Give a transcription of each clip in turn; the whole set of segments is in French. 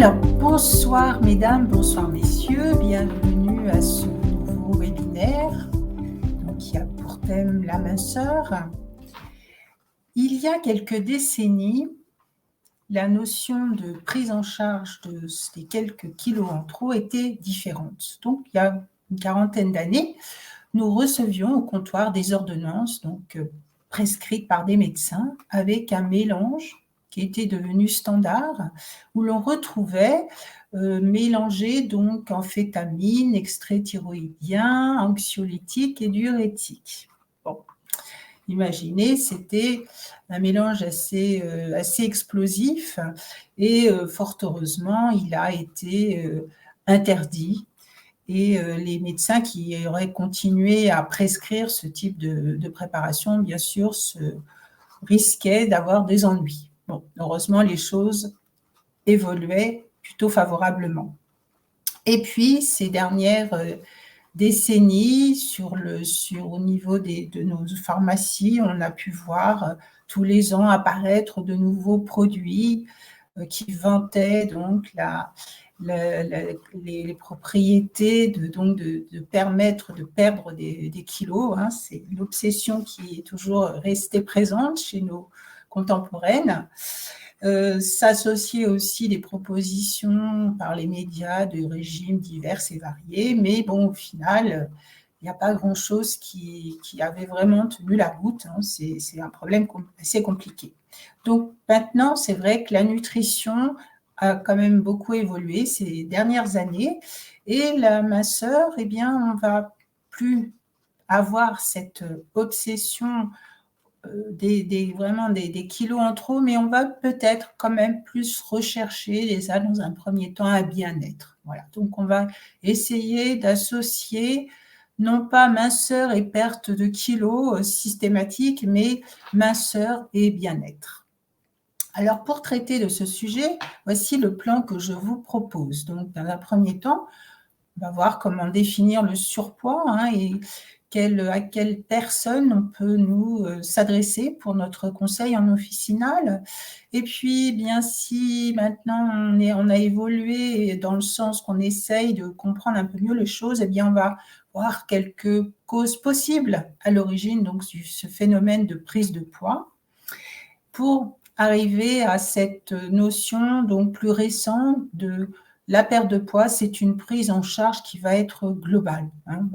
Alors, bonsoir mesdames, bonsoir messieurs, bienvenue à ce nouveau webinaire qui a pour thème la minceur. Il y a quelques décennies, la notion de prise en charge des quelques kilos en trop était différente. Donc, il y a une quarantaine d'années, nous recevions au comptoir des ordonnances prescrites par des médecins avec un mélange qui était devenu standard, où l'on retrouvait mélangé donc amphétamine, extrait thyroïdien, anxiolytique et diurétique. Bon, imaginez, c'était un mélange assez explosif et fort heureusement, il a été interdit. Et les médecins qui auraient continué à prescrire ce type de préparation, bien sûr, risquaient d'avoir des ennuis. Bon, heureusement, les choses évoluaient plutôt favorablement. Et puis, ces dernières décennies, au niveau de nos pharmacies, on a pu voir tous les ans apparaître de nouveaux produits qui vantaient donc les propriétés de permettre de perdre des kilos. Hein. C'est l'obsession qui est toujours restée présente chez nos contemporaines. S'associer aussi des propositions par les médias de régimes divers et variés, mais bon, au final, il n'y a pas grand-chose qui avait vraiment tenu la route. Hein. C'est un problème assez compliqué. Donc maintenant, c'est vrai que la nutrition a quand même beaucoup évolué ces dernières années et la minceur, eh bien, on ne va plus avoir cette obsession vraiment des kilos en trop, mais on va peut-être quand même plus rechercher déjà dans un premier temps un bien-être. Voilà. Donc on va essayer d'associer non pas minceur et perte de kilos systématique, mais minceur et bien-être. Alors pour traiter de ce sujet, voici le plan que je vous propose. Donc dans un premier temps, on va voir comment définir le surpoids et à quelle personne on peut nous s'adresser pour notre conseil en officinal. Et puis, bien si maintenant on a évolué dans le sens qu'on essaye de comprendre un peu mieux les choses, eh bien on va voir quelques causes possibles à l'origine donc de ce phénomène de prise de poids pour arriver à cette notion donc plus récente de la perte de poids, c'est une prise en charge qui va être globale. Hein.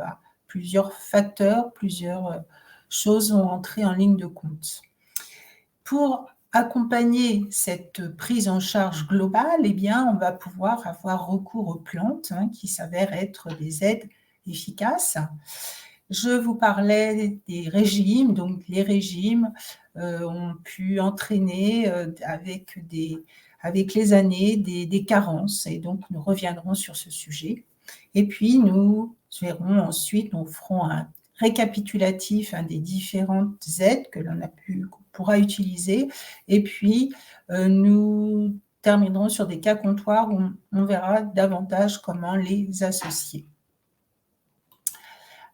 Plusieurs facteurs, plusieurs choses vont entrer en ligne de compte. Pour accompagner cette prise en charge globale, eh bien, on va pouvoir avoir recours aux plantes qui s'avèrent être des aides efficaces. Je vous parlais des régimes, donc les régimes ont pu entraîner avec les années des carences et donc nous reviendrons sur ce sujet. Et puis nous verrons ensuite, nous ferons un récapitulatif des différentes aides que l'on pourra utiliser et puis nous terminerons sur des cas comptoirs où on verra davantage comment les associer.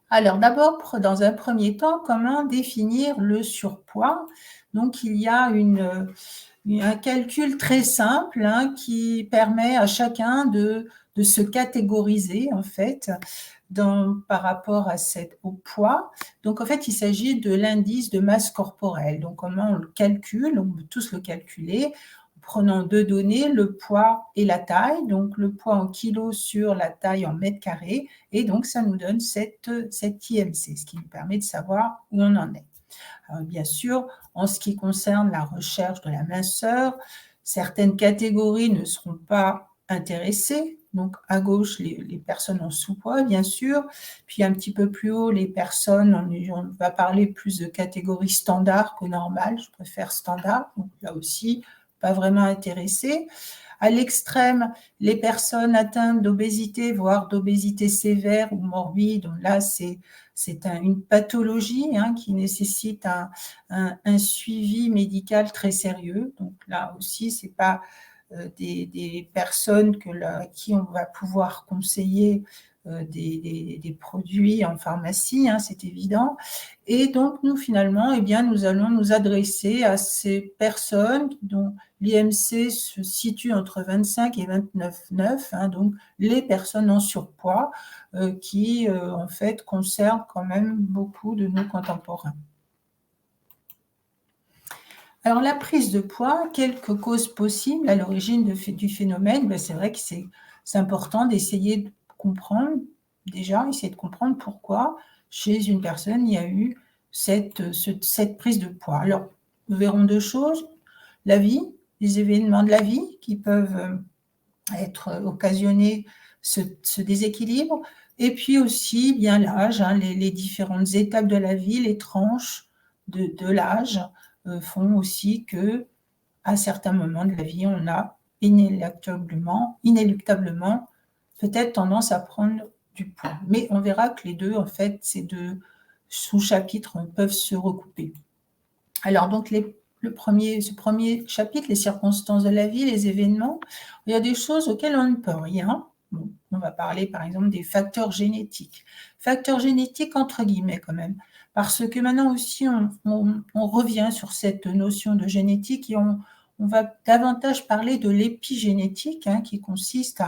Alors d'abord, dans un premier temps, comment définir le surpoids? Donc il y a un calcul très simple qui permet à chacun de se catégoriser en fait par rapport au poids. Donc en fait, il s'agit de l'indice de masse corporelle. Donc comment on le calcule? On peut tous le calculer prenant deux données, le poids et la taille, donc le poids en kilos sur la taille en mètres carrés, et donc ça nous donne cette IMC, ce qui nous permet de savoir où on en est. Alors, bien sûr, en ce qui concerne la recherche de la minceur, certaines catégories ne seront pas intéressées. Donc à gauche, les personnes en sous-poids, bien sûr, puis un petit peu plus haut, les personnes, on va parler plus de catégories standard que normales, je préfère standard, donc là aussi, pas vraiment intéressées. À l'extrême, les personnes atteintes d'obésité, voire d'obésité sévère ou morbide, donc là, c'est une pathologie qui nécessite un suivi médical très sérieux. Donc là aussi, ce n'est pas des personnes à qui on va pouvoir conseiller des produits en pharmacie, hein, c'est évident. Et donc, nous, finalement, eh bien, nous allons nous adresser à ces personnes dont l'IMC se situe entre 25 et 29,9, hein, donc les personnes en surpoids qui, en fait, concernent quand même beaucoup de nos contemporains. Alors, la prise de poids, quelques causes possibles à l'origine du phénomène, ben, c'est vrai que c'est important d'essayer de comprendre, déjà, essayer de comprendre pourquoi chez une personne il y a eu cette prise de poids. Alors, nous verrons deux choses, la vie, les événements de la vie qui peuvent être occasionnés ce déséquilibre, et puis aussi bien l'âge, hein, les différentes étapes de la vie, les tranches de l'âge font aussi que à certains moments de la vie, on a inéluctablement peut-être tendance à prendre du poids. Mais on verra que les deux, en fait, ces deux sous-chapitres peuvent se recouper. Alors, donc, ce premier chapitre, les circonstances de la vie, les événements, il y a des choses auxquelles on ne peut rien. Bon, on va parler, par exemple, des facteurs génétiques. Facteurs génétiques, entre guillemets, quand même. Parce que maintenant aussi, on revient sur cette notion de génétique et on va davantage parler de l'épigénétique, hein, qui consiste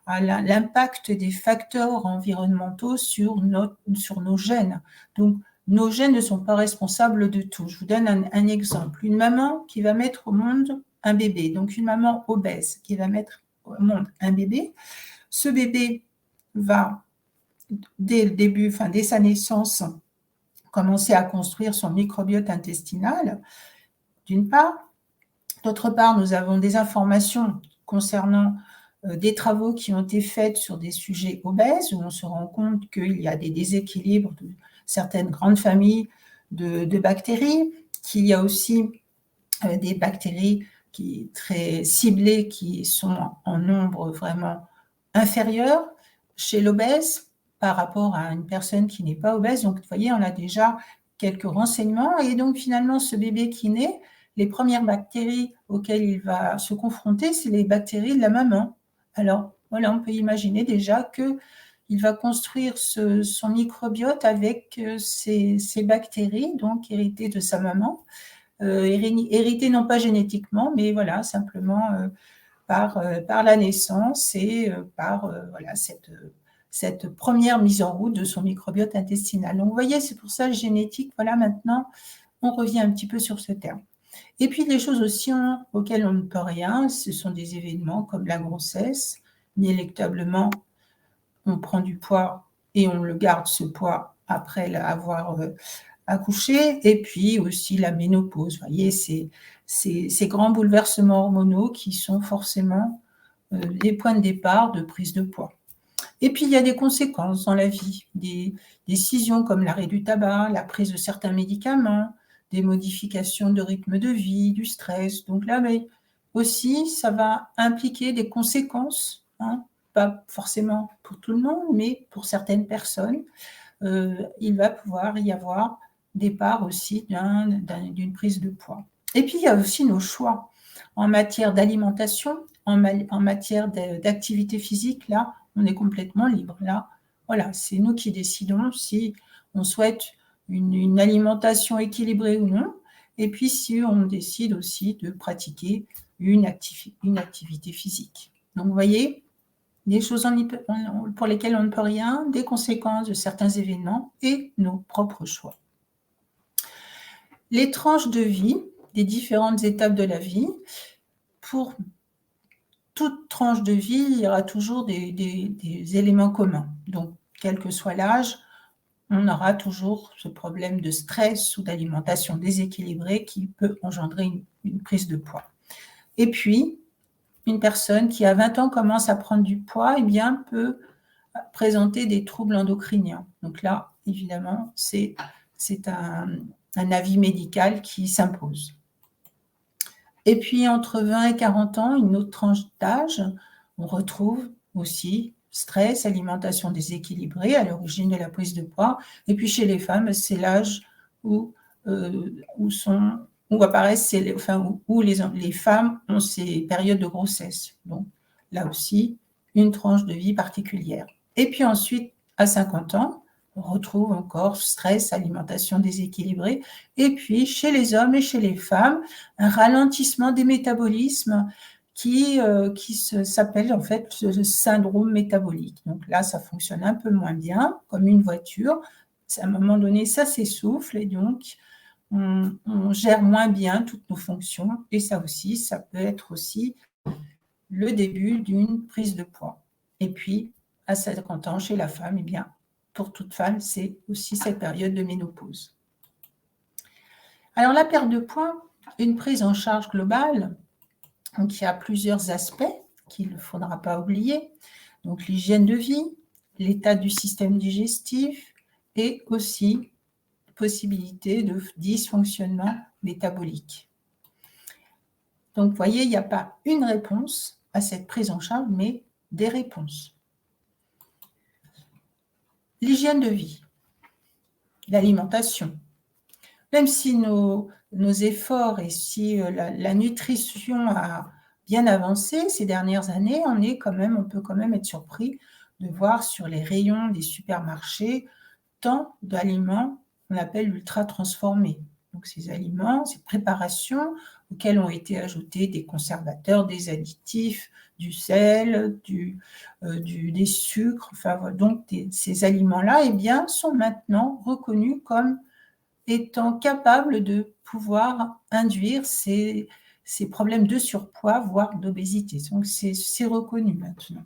à l'impact des facteurs environnementaux sur nos gènes. Donc, nos gènes ne sont pas responsables de tout. Je vous donne un exemple. Une maman qui va mettre au monde un bébé, donc une maman obèse qui va mettre au monde un bébé, ce bébé va, dès le début, dès sa naissance, commencer à construire son microbiote intestinal, d'une part. D'autre part, nous avons des informations concernant des travaux qui ont été faits sur des sujets obèses, où on se rend compte qu'il y a des déséquilibres de certaines grandes familles de bactéries, qu'il y a aussi des bactéries très ciblées qui sont en nombre vraiment inférieur chez l'obèse par rapport à une personne qui n'est pas obèse. Donc, vous voyez, on a déjà quelques renseignements. Et donc, finalement, ce bébé qui naît, les premières bactéries auxquelles il va se confronter, c'est les bactéries de la maman. Alors, voilà, on peut imaginer déjà qu'il va construire son microbiote avec ces bactéries, donc héritées de sa maman, héritées non pas génétiquement, mais voilà, simplement par la naissance et par voilà, cette première mise en route de son microbiote intestinal. Donc, vous voyez, c'est pour ça, génétique, voilà, maintenant, on revient un petit peu sur ce terme. Et puis, les choses aussi auxquelles on ne peut rien, ce sont des événements comme la grossesse. Inéluctablement, on prend du poids et on le garde, ce poids, après avoir accouché. Et puis aussi la ménopause. Vous voyez, ces grands bouleversements hormonaux qui sont forcément les points de départ de prise de poids. Et puis, il y a des conséquences dans la vie, des décisions comme l'arrêt du tabac, la prise de certains médicaments, des modifications de rythme de vie, du stress. Donc là, mais aussi, ça va impliquer des conséquences, hein, pas forcément pour tout le monde, mais pour certaines personnes. Il va pouvoir y avoir des parts aussi d'une prise de poids. Et puis, il y a aussi nos choix en matière d'alimentation, en matière d'activité physique. Là, on est complètement libre. Là, voilà, c'est nous qui décidons si on souhaite une alimentation équilibrée ou non, et puis si on décide aussi de pratiquer une activité physique. Donc, vous voyez, des choses pour lesquelles on ne peut rien, des conséquences de certains événements et nos propres choix. Les tranches de vie, des différentes étapes de la vie, pour toute tranche de vie, il y aura toujours des éléments communs. Donc, quel que soit l'âge, on aura toujours ce problème de stress ou d'alimentation déséquilibrée qui peut engendrer une prise de poids. Et puis, une personne qui à 20 ans commence à prendre du poids, eh bien, peut présenter des troubles endocriniens. Donc là, évidemment, c'est un avis médical qui s'impose. Et puis, entre 20 et 40 ans, une autre tranche d'âge, on retrouve aussi stress, alimentation déséquilibrée à l'origine de la prise de poids. Et puis, chez les femmes, c'est l'âge où apparaissent, où les femmes ont ces périodes de grossesse. Donc, là aussi, une tranche de vie particulière. Et puis ensuite, à 50 ans, on retrouve encore stress, alimentation déséquilibrée. Et puis, chez les hommes et chez les femmes, un ralentissement des métabolismes qui s'appelle en fait le syndrome métabolique. Donc là, ça fonctionne un peu moins bien, comme une voiture. À un moment donné, ça s'essouffle et donc on gère moins bien toutes nos fonctions. Et ça aussi, ça peut être aussi le début d'une prise de poids. Et puis, à 50 ans, chez la femme, eh bien, pour toute femme, c'est aussi cette période de ménopause. Alors, la perte de poids, une prise en charge globale, donc il y a plusieurs aspects qu'il ne faudra pas oublier. Donc, l'hygiène de vie, l'état du système digestif et aussi possibilité de dysfonctionnement métabolique. Donc, vous voyez, il n'y a pas une réponse à cette prise en charge, mais des réponses. L'hygiène de vie, l'alimentation. Même si nos efforts et si la nutrition a bien avancé ces dernières années, on peut quand même être surpris de voir sur les rayons des supermarchés tant d'aliments qu'on appelle ultra transformés. Donc ces aliments, ces préparations auxquelles ont été ajoutés des conservateurs, des additifs, du sel, des sucres, enfin donc ces aliments-là, eh bien, sont maintenant reconnus comme étant capables de pouvoir induire ces problèmes de surpoids, voire d'obésité. Donc c'est reconnu maintenant.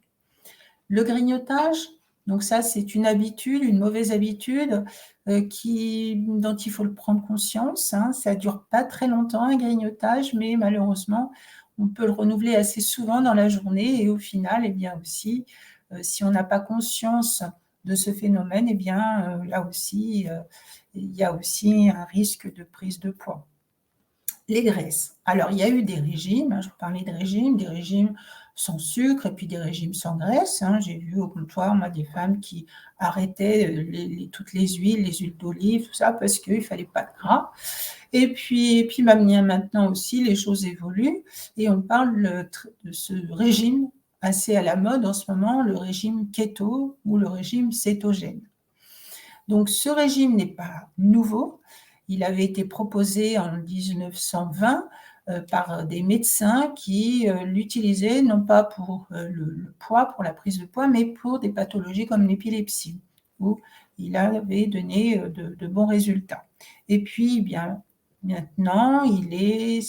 Le grignotage, donc ça, c'est une habitude, une mauvaise habitude dont il faut le prendre conscience. Hein. Ça ne dure pas très longtemps, un grignotage, mais malheureusement, on peut le renouveler assez souvent dans la journée. Et au final, eh bien aussi, si on n'a pas conscience de ce phénomène, eh bien là aussi, il y a aussi un risque de prise de poids. Les graisses. Alors, il y a eu des régimes, je vous parlais de des régimes sans sucre et puis des régimes sans graisse. J'ai vu au comptoir, moi, des femmes qui arrêtaient toutes les huiles d'olive, tout ça, parce qu'il ne fallait pas de gras. Et puis maintenant aussi, les choses évoluent et on parle de ce régime assez à la mode en ce moment, le régime keto ou le régime cétogène. Donc, ce régime n'est pas nouveau. Il avait été proposé en 1920 par des médecins qui l'utilisaient non pas pour le poids, pour la prise de poids, mais pour des pathologies comme l'épilepsie, où il avait donné de bons résultats. Et puis, bien, maintenant, les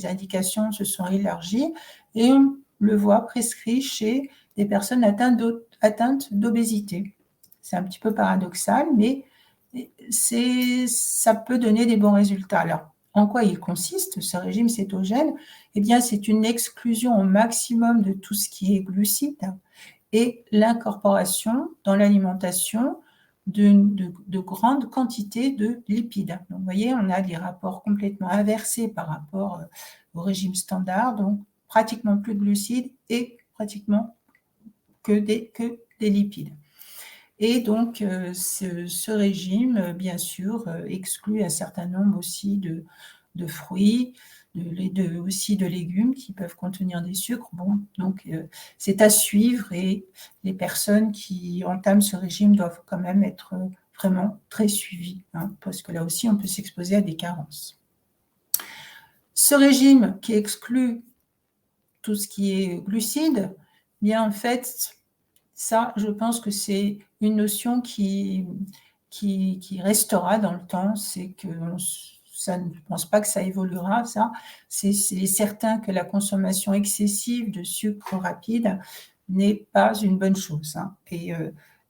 indications se sont élargies et on le voit prescrit chez des personnes atteintes d'obésité. C'est un petit peu paradoxal, mais ça peut donner des bons résultats. Alors, en quoi il consiste, ce régime cétogène? Eh bien, c'est une exclusion au maximum de tout ce qui est glucides et l'incorporation dans l'alimentation de grandes quantités de lipides. Donc, vous voyez, on a des rapports complètement inversés par rapport au régime standard, donc pratiquement plus de glucides et pratiquement que des lipides. Et donc, ce régime, bien sûr, exclut un certain nombre aussi de fruits, aussi de légumes qui peuvent contenir des sucres. Bon, donc, c'est à suivre et les personnes qui entament ce régime doivent quand même être vraiment très suivies, hein, parce que là aussi, on peut s'exposer à des carences. Ce régime qui exclut tout ce qui est glucides, bien en fait, ça, je pense que c'est une notion qui restera dans le temps. C'est que je ne pense pas que ça évoluera, ça. C'est certain que la consommation excessive de sucre rapide n'est pas une bonne chose, hein, et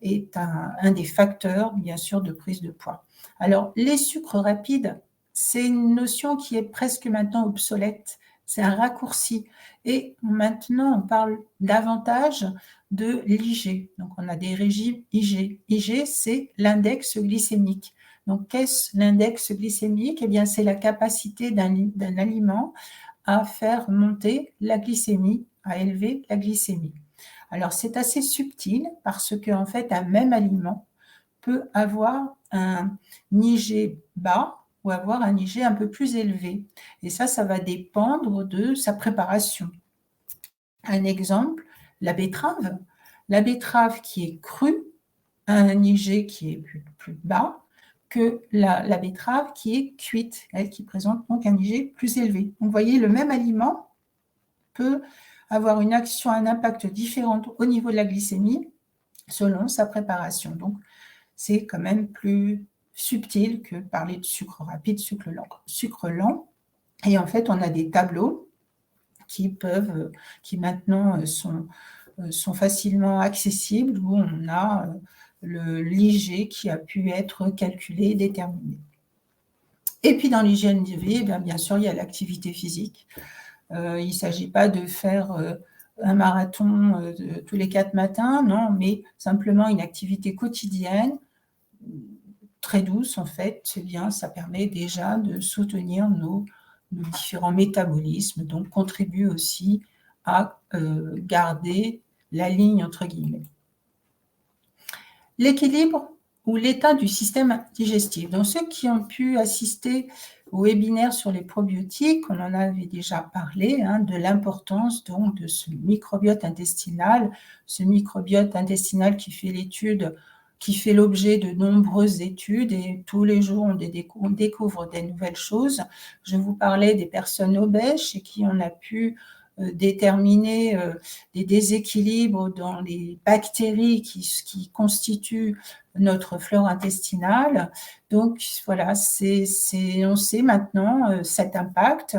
est un des facteurs, bien sûr, de prise de poids. Alors, les sucres rapides, c'est une notion qui est presque maintenant obsolète. C'est un raccourci. Et maintenant, on parle davantage de l'IG. Donc, on a des régimes IG. IG, c'est l'index glycémique. Donc, qu'est-ce l'index glycémique? Eh bien, c'est la capacité d'un aliment à faire monter la glycémie, à élever la glycémie. Alors, c'est assez subtil parce qu'en fait, un même aliment peut avoir un IG bas ou avoir un IG un peu plus élevé. Et ça va dépendre de sa préparation. Un exemple, la betterave. la betterave qui est crue a un IG qui est plus bas que la betterave qui est cuite, elle qui présente donc un IG plus élevé. Donc, vous voyez, le même aliment peut avoir une action, un impact différent au niveau de la glycémie selon sa préparation. Donc, c'est quand même plus subtil que parler de sucre rapide, sucre lent. Et en fait, on a des tableaux qui maintenant sont facilement accessibles, où on a l'IG qui a pu être calculé et déterminé. Et puis dans l'hygiène de vie, bien sûr, il y a l'activité physique. Il ne s'agit pas de faire un marathon tous les 4 matins, non, mais simplement une activité quotidienne, très douce en fait, c'est bien, ça permet déjà de soutenir nos différents métabolismes, donc contribue aussi à garder la ligne entre guillemets. L'équilibre ou l'état du système digestif. Donc ceux qui ont pu assister au webinaire sur les probiotiques, on en avait déjà parlé, de l'importance donc de ce microbiote intestinal qui fait l'objet de nombreuses études et tous les jours on découvre des nouvelles choses. Je vous parlais des personnes obèses chez qui on a pu déterminer des déséquilibres dans les bactéries qui constituent notre flore intestinale. Donc voilà, on sait maintenant cet impact.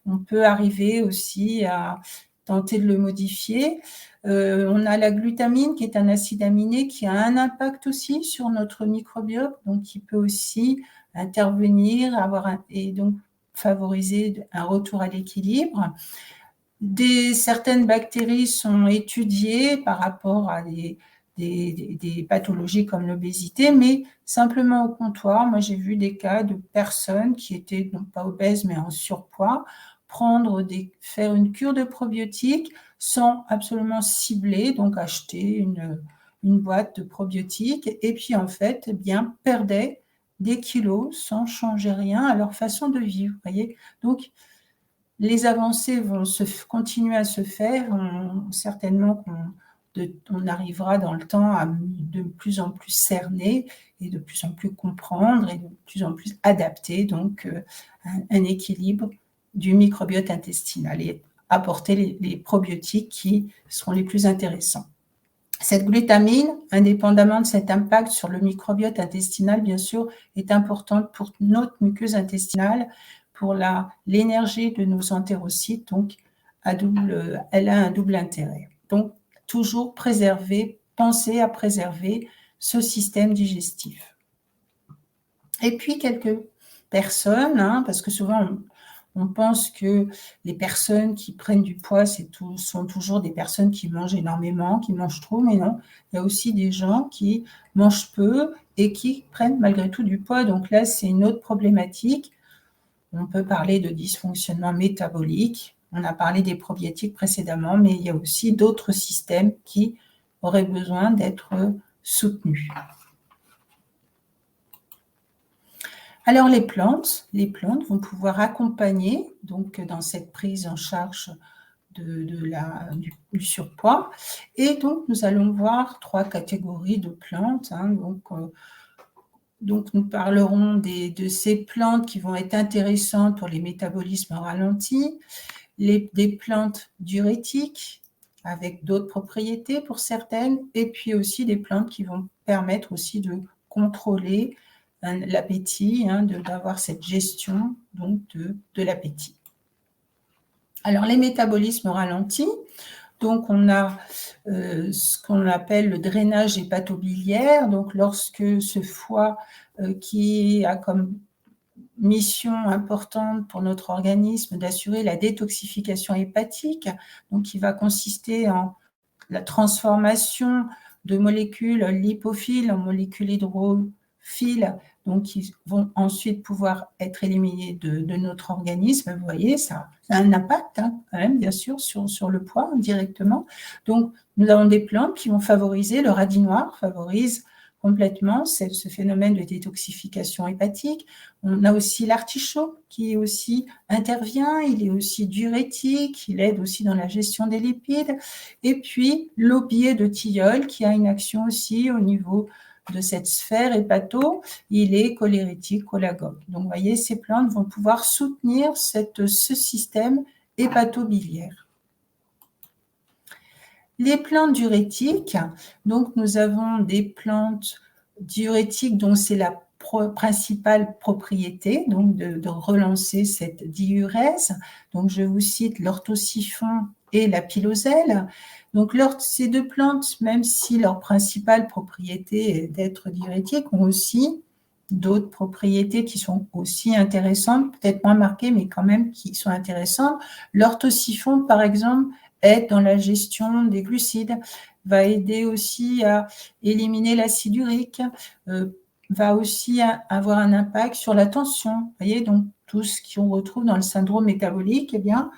On peut arriver aussi à tenter de le modifier. On a la glutamine qui est un acide aminé qui a un impact aussi sur notre microbiote, donc qui peut aussi intervenir et donc favoriser un retour à l'équilibre. Certaines bactéries sont étudiées par rapport à des pathologies comme l'obésité, mais simplement au comptoir. Moi, j'ai vu des cas de personnes qui étaient non pas obèses, mais en surpoids, faire une cure de probiotiques sans absolument cibler, donc acheter une boîte de probiotiques, et puis en fait, perdaient des kilos sans changer rien à leur façon de vivre. Voyez, donc, les avancées vont continuer à se faire. Certainement qu'on arrivera dans le temps à de plus en plus cerner et de plus en plus comprendre et de plus en plus adapter donc un équilibre du microbiote intestinal et apporter les probiotiques qui seront les plus intéressants. Cette glutamine, indépendamment de cet impact sur le microbiote intestinal, bien sûr, est importante pour notre muqueuse intestinale, pour l'énergie de nos entérocytes, donc elle a un double intérêt. Donc, toujours penser à préserver ce système digestif. Et puis, quelques personnes, parce que souvent, on pense que les personnes qui prennent du poids, sont toujours des personnes qui mangent énormément, qui mangent trop, mais non, il y a aussi des gens qui mangent peu et qui prennent malgré tout du poids. Donc là, c'est une autre problématique. On peut parler de dysfonctionnement métabolique. On a parlé des probiotiques précédemment, mais il y a aussi d'autres systèmes qui auraient besoin d'être soutenus. Alors les plantes vont pouvoir accompagner donc dans cette prise en charge du surpoids. Et donc nous allons voir 3 catégories de plantes. Donc, nous parlerons de ces plantes qui vont être intéressantes pour les métabolismes ralentis, des plantes diurétiques avec d'autres propriétés pour certaines, et puis aussi des plantes qui vont permettre aussi de contrôler l'appétit, d'avoir cette gestion donc de l'appétit. Alors, les métabolismes ralentis, donc on a ce qu'on appelle le drainage hépatobiliaire, donc lorsque ce foie qui a comme mission importante pour notre organisme d'assurer la détoxification hépatique, donc qui va consister en la transformation de molécules lipophiles en molécules hydrophiles, donc qui vont ensuite pouvoir être éliminées de notre organisme. Vous voyez, ça a un impact quand même, bien sûr, sur le poids directement. Donc, nous avons des plantes qui vont favoriser, le radis noir favorise complètement ce phénomène de détoxification hépatique. On a aussi l'artichaut qui aussi intervient, il est aussi diurétique, il aide aussi dans la gestion des lipides. Et puis l'aubier de tilleul qui a une action aussi au niveau de cette sphère hépato, il est cholérétique, cholagogue. Donc vous voyez, ces plantes vont pouvoir soutenir ce système hépato-biliaire. Les plantes diurétiques, donc nous avons des plantes diurétiques dont c'est la principale propriété, donc de relancer cette diurèse. Donc je vous cite l'orthosiphon et la piloselle. Donc ces deux plantes, même si leur principale propriété est d'être diurétiques, ont aussi d'autres propriétés qui sont aussi intéressantes, peut-être moins marquées, mais quand même qui sont intéressantes. L'orthosiphon, par exemple, aide dans la gestion des glucides, va aider aussi à éliminer l'acide urique, va aussi avoir un impact sur la tension. Vous voyez, donc tout ce qu'on retrouve dans le syndrome métabolique, eh bien,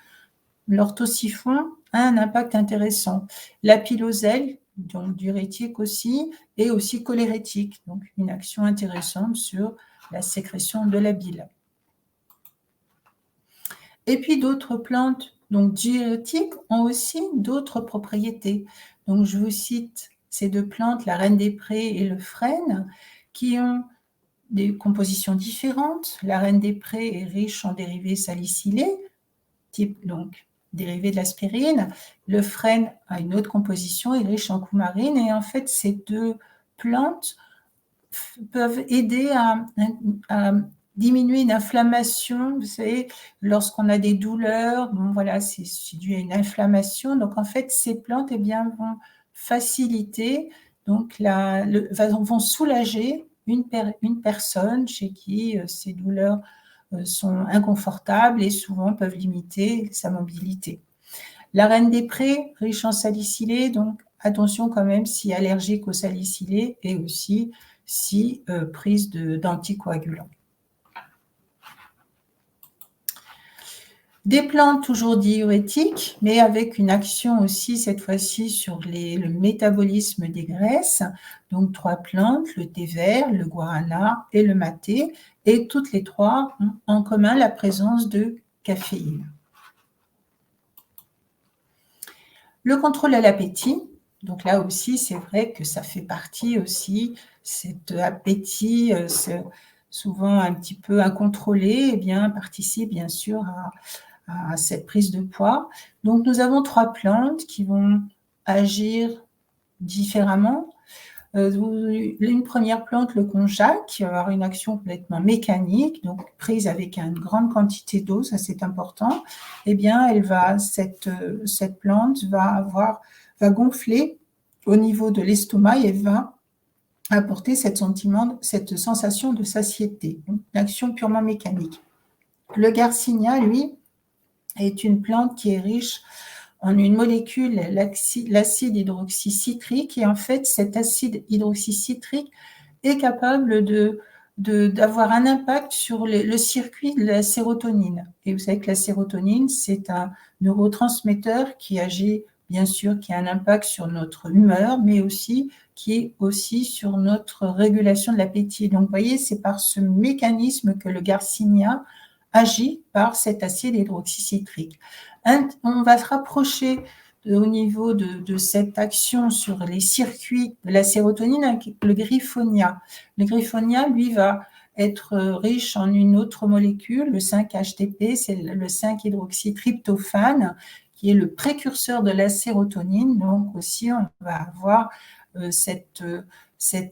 l'orthosiphon a un impact intéressant. La piloselle, donc diurétique aussi, et aussi cholérétique, donc une action intéressante sur la sécrétion de la bile. Et puis d'autres plantes donc diurétiques ont aussi d'autres propriétés. Donc je vous cite ces deux plantes, la reine des prés et le frêne, qui ont des compositions différentes. La reine des prés est riche en dérivés salicylés, type donc dérivé de l'aspirine. Le frêne a une autre composition, est riche en coumarine. Et en fait, ces deux plantes peuvent aider à diminuer une inflammation. Vous savez, lorsqu'on a des douleurs, bon, voilà, c'est dû à une inflammation. Donc, en fait, ces plantes eh bien, vont faciliter, donc vont soulager une personne chez qui ces douleurs sont inconfortables et souvent peuvent limiter sa mobilité. La reine des prés, riche en salicylés, donc attention quand même si allergique aux salicylés et aussi si prise d'anticoagulants. Des plantes toujours diurétiques, mais avec une action aussi cette fois-ci sur le métabolisme des graisses. Donc 3 plantes, le thé vert, le guarana et le maté, et toutes les 3 ont en commun la présence de caféine. Le contrôle de l'appétit, donc là aussi c'est vrai que ça fait partie aussi, cet appétit souvent un petit peu incontrôlé, eh bien, participe bien sûr à cette prise de poids. Donc nous avons 3 plantes qui vont agir différemment. Une première plante, le konjac, qui va avoir une action complètement mécanique, donc prise avec une grande quantité d'eau, ça c'est important. Eh bien, cette plante va gonfler au niveau de l'estomac et va apporter cette sensation de satiété, une action purement mécanique. Le garcinia, lui, est une plante qui est riche en une molécule, l'acide hydroxycitrique, et en fait, cet acide hydroxycitrique est capable d'avoir un impact sur le circuit de la sérotonine. Et vous savez que la sérotonine, c'est un neurotransmetteur qui agit, bien sûr, qui a un impact sur notre humeur, mais aussi qui est aussi sur notre régulation de l'appétit. Donc, vous voyez, c'est par ce mécanisme que le garcinia agit par cet acide hydroxycitrique. On va se rapprocher au niveau de cette action sur les circuits de la sérotonine avec le griffonia. Le griffonia, lui, va être riche en une autre molécule, le 5-HTP, c'est le 5-hydroxytryptophane, qui est le précurseur de la sérotonine. Donc aussi, on va avoir cette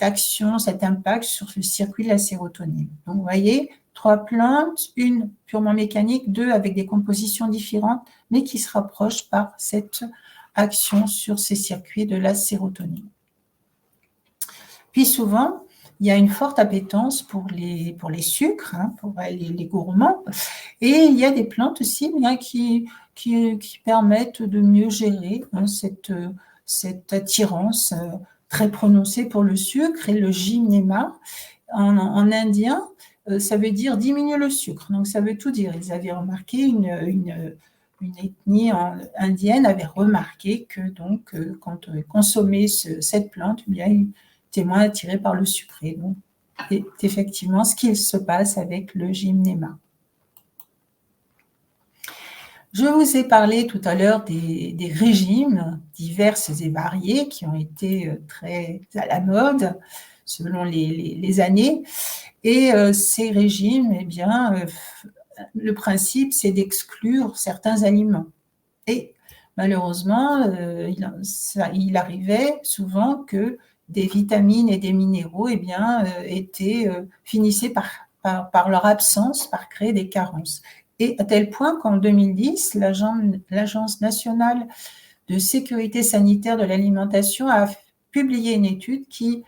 action, cet impact sur le circuit de la sérotonine. Donc, vous voyez, 3 plantes, une purement mécanique, 2 avec des compositions différentes, mais qui se rapprochent par cette action sur ces circuits de la sérotonine. Puis souvent, il y a une forte appétence pour les sucres, pour les gourmands, et il y a des plantes aussi qui permettent de mieux gérer cette attirance très prononcée pour le sucre. Et le gymnéma, en indien, ça veut dire diminuer le sucre. Donc, ça veut tout dire. Ils avaient remarqué, une ethnie indienne avait remarqué que donc, quand on consommait cette plante, eh bien, moins attiré par le sucré. Donc, c'est effectivement ce qu'il se passe avec le gymnéma. Je vous ai parlé tout à l'heure des régimes divers et variés qui ont été très à la mode selon les années. Et ces régimes, eh bien, le principe, c'est d'exclure certains aliments. Et malheureusement, il arrivait souvent que des vitamines et des minéraux eh bien, finissaient par leur absence, par créer des carences. Et à tel point qu'en 2010, l'Agence nationale de sécurité sanitaire de l'alimentation a publié une étude qui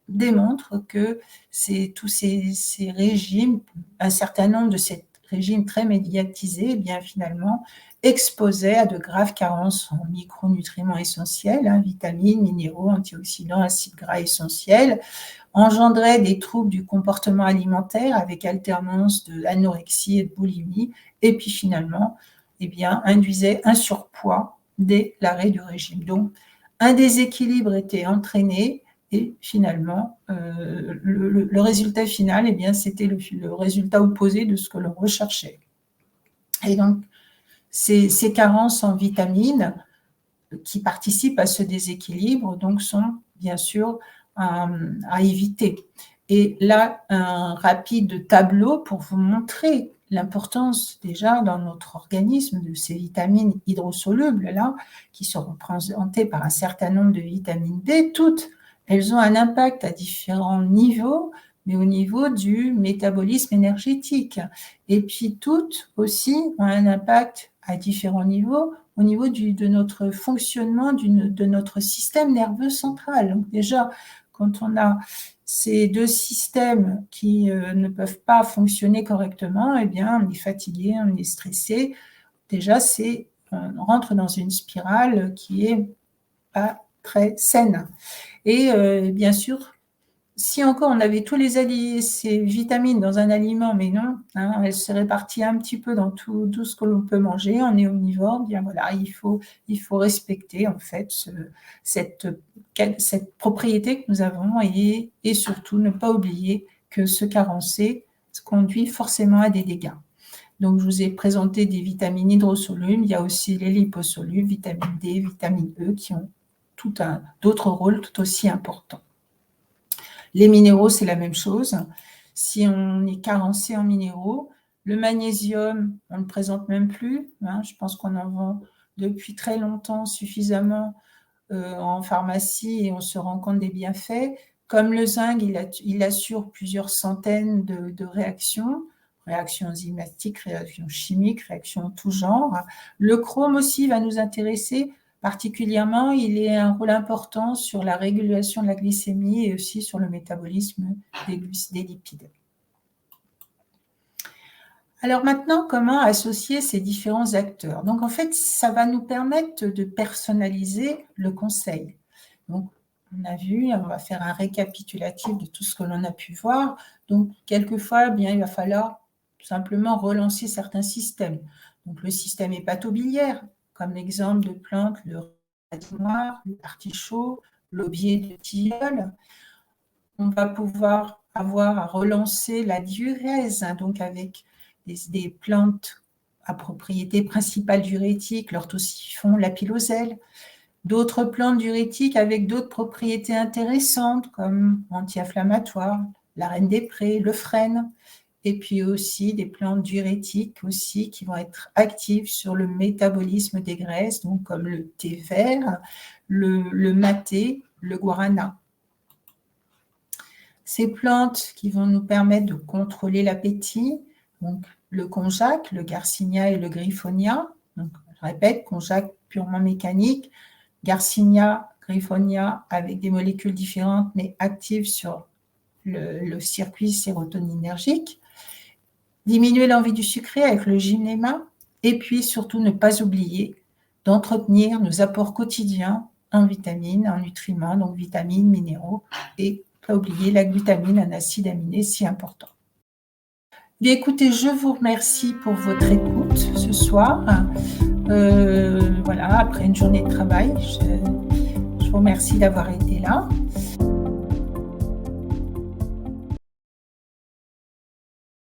démontre que tous ces régimes, un certain nombre de ces régimes très médiatisés, eh bien finalement exposaient à de graves carences en micronutriments essentiels, vitamines, minéraux, antioxydants, acides gras essentiels, engendraient des troubles du comportement alimentaire avec alternance d'anorexie et de boulimie, et puis finalement, eh bien, induisaient un surpoids dès l'arrêt du régime. Donc, un déséquilibre était entraîné et finalement, le résultat final, eh bien, c'était le résultat opposé de ce que l'on recherchait. Et donc, ces carences en vitamines qui participent à ce déséquilibre donc, sont bien sûr à éviter. Et là, un rapide tableau pour vous montrer l'importance déjà dans notre organisme de ces vitamines hydrosolubles là, qui sont représentées par un certain nombre de vitamines D. Toutes, elles ont un impact à différents niveaux, mais au niveau du métabolisme énergétique. Et puis toutes aussi ont un impact à différents niveaux, au niveau de notre fonctionnement, de notre système nerveux central. Donc déjà, quand on a ces deux systèmes qui ne peuvent pas fonctionner correctement, eh bien, on est fatigué, on est stressé. Déjà, on rentre dans une spirale qui est pas très saine. Et bien sûr, si encore on avait tous ces vitamines dans un aliment, mais non, elles se répartissent un petit peu dans tout ce que l'on peut manger. On est omnivore, bien voilà, il faut respecter en fait cette propriété que nous avons et surtout ne pas oublier que se carencer conduit forcément à des dégâts. Donc, je vous ai présenté des vitamines hydrosolubles. Il y a aussi les liposolubles, vitamine D, vitamine E, qui ont d'autres rôles tout aussi importants. Les minéraux, c'est la même chose. Si on est carencé en minéraux, le magnésium, on ne le présente même plus. Je pense qu'on en vend depuis très longtemps suffisamment en pharmacie et on se rend compte des bienfaits. Comme le zinc, il assure plusieurs centaines de réactions enzymatiques, réactions chimiques, réactions de tout genre. Le chrome aussi va nous intéresser particulièrement. Il a un rôle important sur la régulation de la glycémie et aussi sur le métabolisme des lipides. Alors maintenant, comment associer ces différents acteurs? Donc en fait, ça va nous permettre de personnaliser le conseil. Donc on a vu, on va faire un récapitulatif de tout ce que l'on a pu voir. Donc quelquefois, bien, il va falloir tout simplement relancer certains systèmes. Donc le système hépatobiliaire, comme l'exemple de plantes, le radis noir, l'artichaut, l'aubier de tilleul. On va pouvoir avoir à relancer la diurèse, donc avec des plantes à propriété principale diurétique, l'orthosiphon, la piloselle. D'autres plantes diurétiques avec d'autres propriétés intéressantes comme anti-inflammatoires, la reine des prés, le frêne. Et puis aussi des plantes diurétiques aussi qui vont être actives sur le métabolisme des graisses, donc comme le thé vert, le maté, le guarana. Ces plantes qui vont nous permettre de contrôler l'appétit, donc le konjac, le garcinia et le griffonia. Donc, je répète, konjac purement mécanique, garcinia, griffonia avec des molécules différentes mais actives sur le circuit sérotoninergique. Diminuer l'envie du sucré avec le gymnéma et puis surtout ne pas oublier d'entretenir nos apports quotidiens en vitamines, en nutriments, donc vitamines, minéraux et pas oublier la glutamine, un acide aminé si important. Bien écoutez, je vous remercie pour votre écoute ce soir. Voilà, après une journée de travail, je vous remercie d'avoir été là.